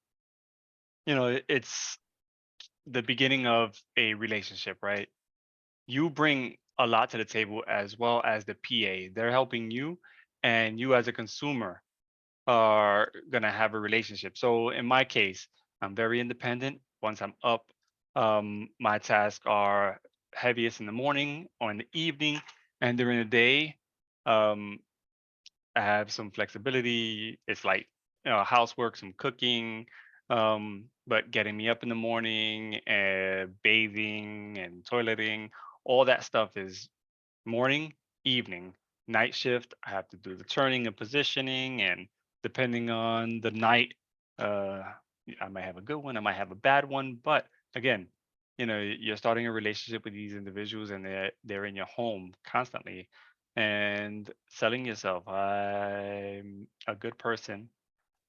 It's the beginning of a relationship, right? You bring a lot to the table as well as the PA. They're helping you, and you as a consumer are going to have a relationship. So in my case, I'm very independent. Once I'm up, my tasks are heaviest in the morning or in the evening, and during the day, um, I have some flexibility. It's like housework, some cooking, but getting me up in the morning and bathing and toileting, all that stuff is morning, evening, night shift. I have to do the turning and positioning, and depending on the night, uh, I might have a good one, I might have a bad one. But again, you're starting a relationship with these individuals, and they're in your home constantly. And selling yourself, I'm a good person.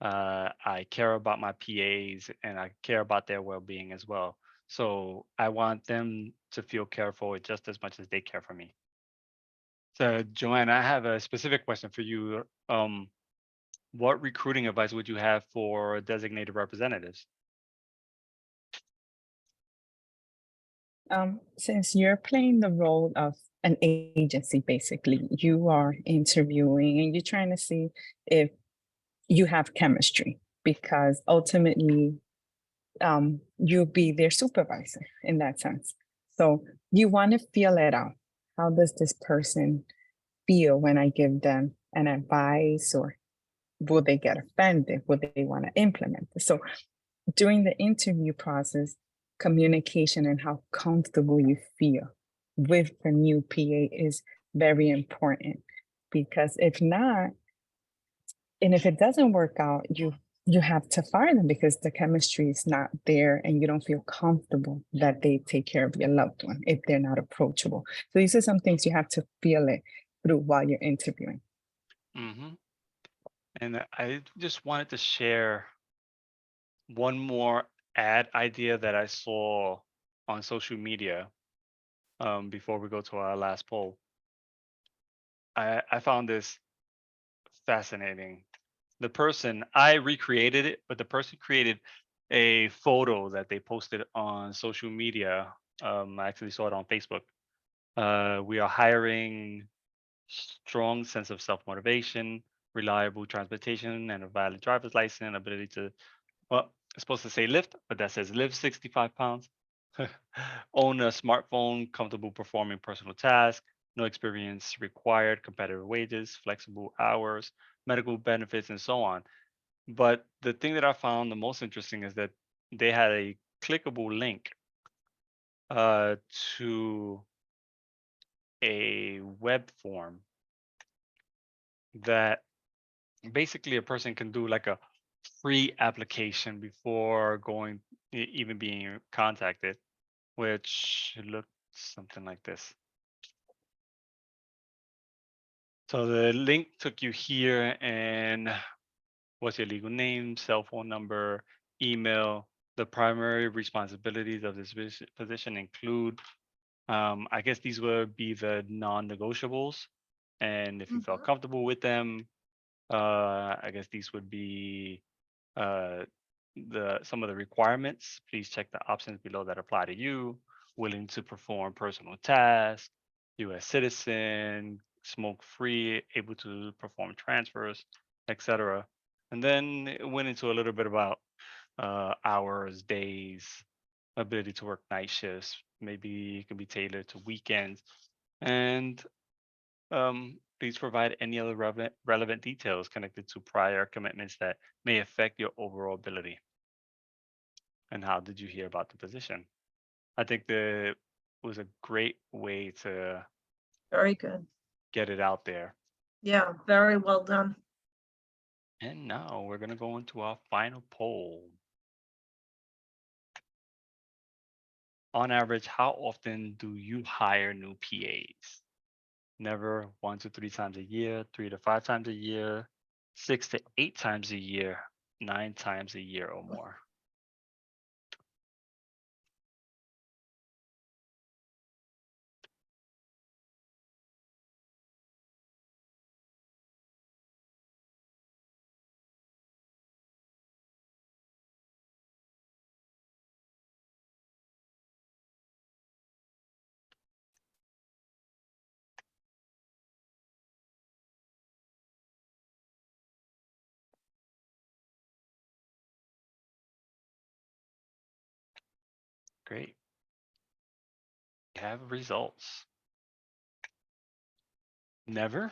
I care about my PAs, and I care about their well-being as well. So I want them to feel cared for just as much as they care for me. So, Joanne, I have a specific question for you. What recruiting advice would you have for designated representatives? Since you're playing the role of an agency, basically, you are interviewing and you're trying to see if you have chemistry, because ultimately you'll be their supervisor in that sense. So you want to feel it out. How does this person feel when I give them an advice, or will they get offended? Will they want to implement it? So during the interview process, communication and how comfortable you feel with the new PA is very important, because if not, and if it doesn't work out, you have to fire them because the chemistry is not there and you don't feel comfortable that they take care of your loved one if they're not approachable. So these are some things you have to feel it through while you're interviewing. Hmm. And I just wanted to share one more ad idea that I saw on social media before we go to our last poll. I found this fascinating. I recreated it, but the person created a photo that they posted on social media. I actually saw it on Facebook. We are hiring strong sense of self-motivation, reliable transportation, and a valid driver's license, and ability to, well, it's supposed to say lift, but that says live 65 pounds. Own a smartphone, comfortable performing personal tasks, no experience required, competitive wages, flexible hours, medical benefits, and so on. But the thing that I found the most interesting is that they had a clickable link uh, to a web form that basically a person can do like a free application before going even being contacted, which looked something like this. So the link took you here, and what's your legal name, cell phone number, email. The primary responsibilities of this position include, I guess these would be the non-negotiables. And if you felt comfortable with them, I guess these would be some of the requirements. Please check the options below that apply to you. Willing to perform personal tasks, U.S. citizen, smoke free, able to perform transfers, etc. And then it went into a little bit about hours, days, ability to work night shifts. Maybe it can be tailored to weekends. And please provide any other relevant details connected to prior commitments that may affect your overall ability. And how did you hear about the position? I think that was a great way to Very good. get it out there. Yeah, very well done. And now we're going to go into our final poll. On average, how often do you hire new PAs? Never, 1 to 3 times a year, 3 to 5 times a year, 6 to 8 times a year, 9 times a year or more. Great. We have results. Never,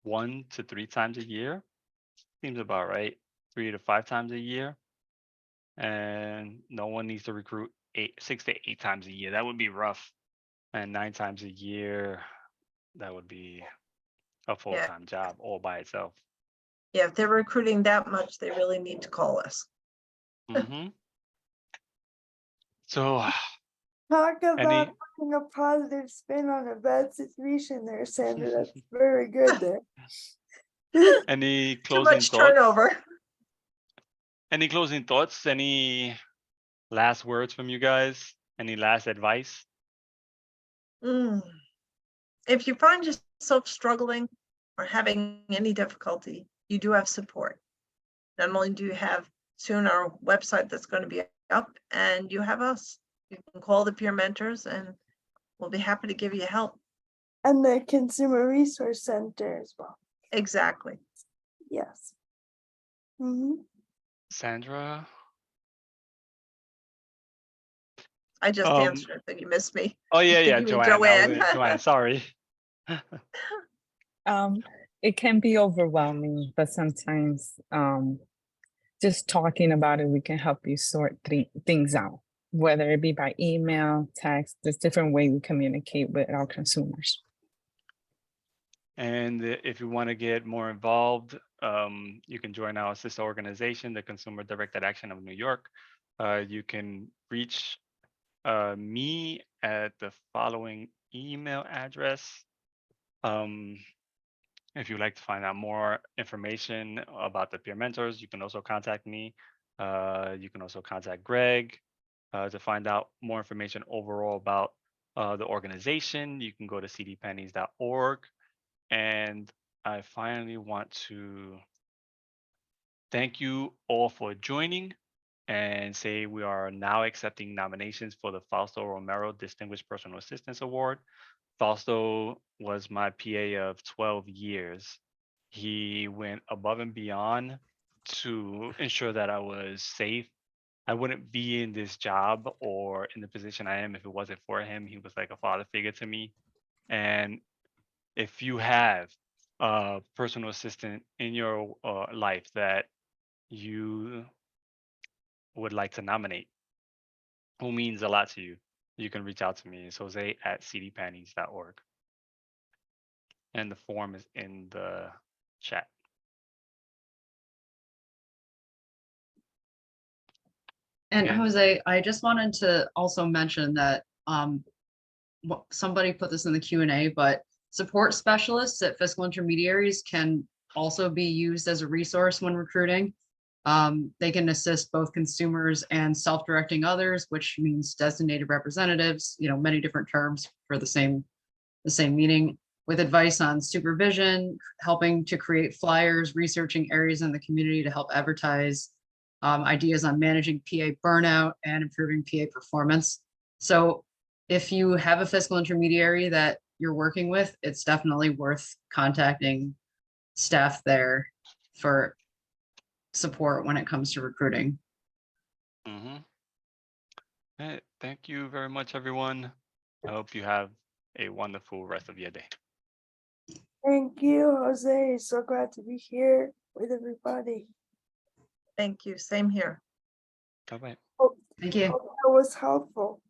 1 to 3 times a year. Seems about right. 3 to 5 times a year. And no one needs to recruit 6 to 8 times a year. That would be rough. And 9 times a year, that would be a full-time job all by itself. Yeah, if they're recruiting that much, they really need to call us. Mm-hmm. So Talk about Any- putting a positive spin on a bad situation there, Sandra. That's very good there. any Too closing much thoughts? turnover. Any closing thoughts? Any last words from you guys? Any last advice? If you find yourself struggling or having any difficulty, you do have support. Not only do you have soon our website that's going to be up, and you have us. You can call the peer mentors and we'll be happy to give you help. And the Consumer Resource Center as well. Exactly. Yes. Mm-hmm. Sandra? I just answered, but you missed me. Oh, yeah, You mean Joanne. Joanne. Joanne, sorry. It can be overwhelming, but sometimes just talking about it, we can help you sort things out, whether it be by email, text. There's different ways we communicate with our consumers. And if you want to get more involved, you can join our sister organization, the Consumer Directed Action of New York. You can reach me at the following email address. If you'd like to find out more information about the peer mentors, you can also contact me. You can also contact Greg to find out more information overall about the organization. You can go to cdpaanys.org. And I finally want to thank you all for joining and say we are now accepting nominations for the Fausto Romero Distinguished Personal Assistance Award. Fausto was my PA of 12 years. He went above and beyond to ensure that I was safe. I wouldn't be in this job or in the position I am if it wasn't for him. He was like a father figure to me. And if you have personal assistant in your life that you would like to nominate, who means a lot to you, you can reach out to me. It's Jose@cdpaanys.org. And the form is in the chat. And Again, Jose, I just wanted to also mention that somebody put this in the Q&A, but support specialists at fiscal intermediaries can also be used as a resource when recruiting. They can assist both consumers and self-directing others, which means designated representatives, many different terms for the same meaning, with advice on supervision, helping to create flyers, researching areas in the community to help advertise, ideas on managing PA burnout and improving PA performance. So if you have a fiscal intermediary that you're working with, it's definitely worth contacting staff there for support when it comes to recruiting. Hey, thank you very much, everyone. I hope you have a wonderful rest of your day. Thank you, Jose. So glad to be here with everybody. Thank you. Same here. Bye-bye. Hope Thank you. that was helpful.